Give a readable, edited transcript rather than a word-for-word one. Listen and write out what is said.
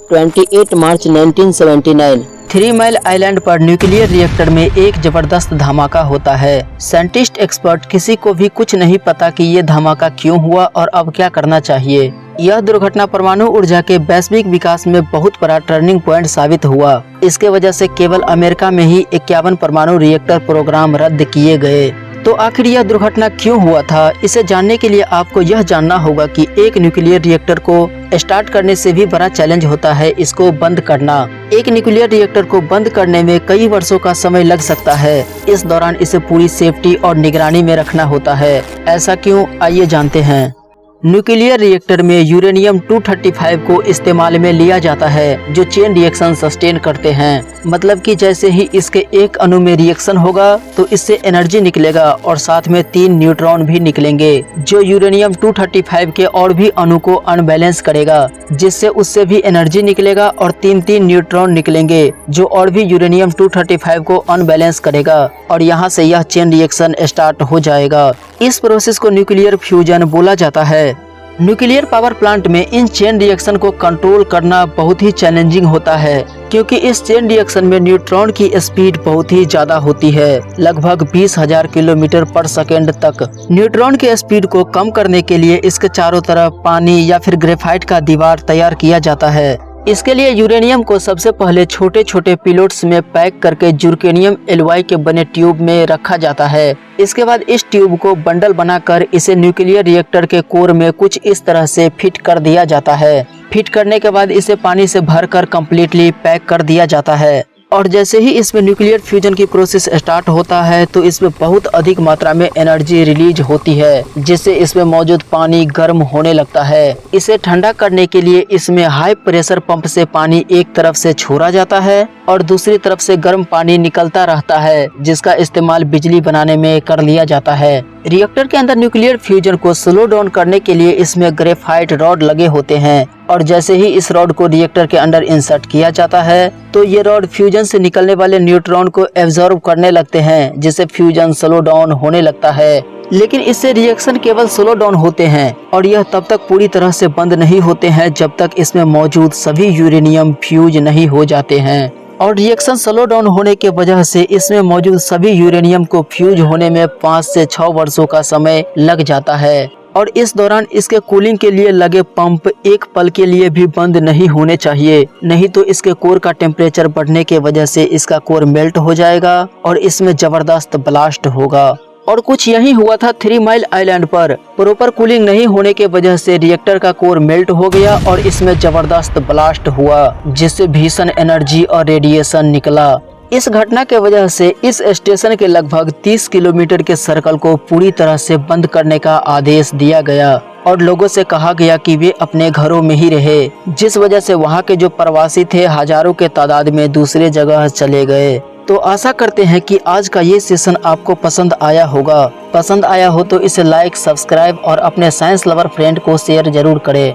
28 मार्च 1979 three mile island पर nuclear reactor में एक जबरदस्त धमाका होता है। साइंटिस्ट एक्सपर्ट किसी को भी कुछ नहीं पता कि ये धमाका क्यों हुआ और अब क्या करना चाहिए। यह दुर्घटना परमाणु ऊर्जा के वैश्विक विकास में बहुत बड़ा टर्निंग पॉइंट साबित हुआ। इसके वजह से केवल अमेरिका में ही 51 परमाणु रिएक्टर प्रोग्राम रद्द किए गए। तो आखिर यह दुर्घटना क्यों हुआ था, इसे जानने के लिए आपको यह जानना होगा कि एक न्यूक्लियर रिएक्टर को स्टार्ट करने से भी बड़ा चैलेंज होता है इसको बंद करना। एक न्यूक्लियर रिएक्टर को बंद करने में कई वर्षों का समय लग सकता है। इस दौरान इसे पूरी सेफ्टी और निगरानी में रखना होता है। ऐसा क्यों, आइए जानते हैं। न्यूक्लियर रिएक्टर में यूरेनियम 235 को इस्तेमाल में लिया जाता है जो चेन रिएक्शन सस्टेन करते हैं। मतलब कि जैसे ही इसके एक अणु में रिएक्शन होगा तो इससे एनर्जी निकलेगा और साथ में 3 न्यूट्रॉन भी निकलेंगे जो यूरेनियम 235 के और भी अणु को अनबैलेंस करेगा, जिससे उससे भी एनर्जी निकलेगा और 3 न्यूट्रॉन निकलेंगे जो और भी यूरेनियम 235 को अनबैलेंस करेगा और यहाँ से यह चेन रिएक्शन स्टार्ट हो जाएगा। इस प्रोसेस को न्यूक्लियर फ्यूजन बोला जाता है। न्यूक्लियर पावर प्लांट में इन चेन रिएक्शन को कंट्रोल करना बहुत ही चैलेंजिंग होता है क्योंकि इस चेन रिएक्शन में न्यूट्रॉन की स्पीड बहुत ही ज्यादा होती है, लगभग 20,000 किलोमीटर पर सेकेंड तक। न्यूट्रॉन की स्पीड को कम करने के लिए इसके चारों तरफ पानी या फिर ग्रेफाइट का दीवार तैयार किया जाता है। इसके लिए यूरेनियम को सबसे पहले छोटे छोटे पिलोट्स में पैक करके ज़र्कोनियम एलॉय के बने ट्यूब में रखा जाता है। इसके बाद इस ट्यूब को बंडल बनाकर इसे न्यूक्लियर रिएक्टर के कोर में कुछ इस तरह से फिट कर दिया जाता है। फिट करने के बाद इसे पानी से भरकर कंप्लीटली पैक कर दिया जाता है और जैसे ही इसमें न्यूक्लियर फ्यूजन की प्रोसेस स्टार्ट होता है तो इसमें बहुत अधिक मात्रा में एनर्जी रिलीज होती है, जिससे इसमें मौजूद पानी गर्म होने लगता है। इसे ठंडा करने के लिए इसमें हाई प्रेशर पंप से पानी एक तरफ से छोड़ा जाता है और दूसरी तरफ से गर्म पानी निकलता रहता है, जिसका इस्तेमाल बिजली बनाने में कर लिया जाता है। रिएक्टर के अंदर न्यूक्लियर फ्यूजन को स्लो डाउन करने के लिए इसमें ग्रेफाइट रॉड लगे होते हैं और जैसे ही इस रॉड को रिएक्टर के अंदर इंसर्ट किया जाता है तो ये रॉड फ्यूजन से निकलने वाले न्यूट्रॉन को एब्जॉर्ब करने लगते हैं, जिससे फ्यूजन स्लो डाउन होने लगता है। लेकिन इससे रिएक्शन केवल स्लो डाउन होते हैं और यह तब तक पूरी तरह से बंद नहीं होते हैं जब तक इसमें मौजूद सभी यूरेनियम फ्यूज नहीं हो जाते हैं। और रिएक्शन स्लो डाउन होने के वजह से इसमें मौजूद सभी यूरेनियम को फ्यूज होने में 5 से 6 वर्षों का समय लग जाता है और इस दौरान इसके कूलिंग के लिए लगे पंप एक पल के लिए भी बंद नहीं होने चाहिए, नहीं तो इसके कोर का टेम्परेचर बढ़ने के वजह से इसका कोर मेल्ट हो जाएगा और इसमें जबरदस्त ब्लास्ट होगा। और कुछ यही हुआ था 3 माइल आइलैंड पर। प्रॉपर कूलिंग नहीं होने के वजह से रिएक्टर का कोर मेल्ट हो गया और इसमें जबरदस्त ब्लास्ट हुआ, जिससे भीषण एनर्जी और रेडिएशन निकला। इस घटना के वजह से इस स्टेशन के लगभग 30 किलोमीटर के सर्कल को पूरी तरह से बंद करने का आदेश दिया गया और लोगों से कहा गया कि वे अपने घरों में ही रहे, जिस वजह से वहां के जो प्रवासी थे हजारों के तादाद में दूसरे जगह चले गए। तो आशा करते हैं कि आज का ये सेशन आपको पसंद आया होगा। पसंद आया हो तो इसे लाइक, सब्सक्राइब और अपने साइंस लवर फ्रेंड को शेयर जरूर करें।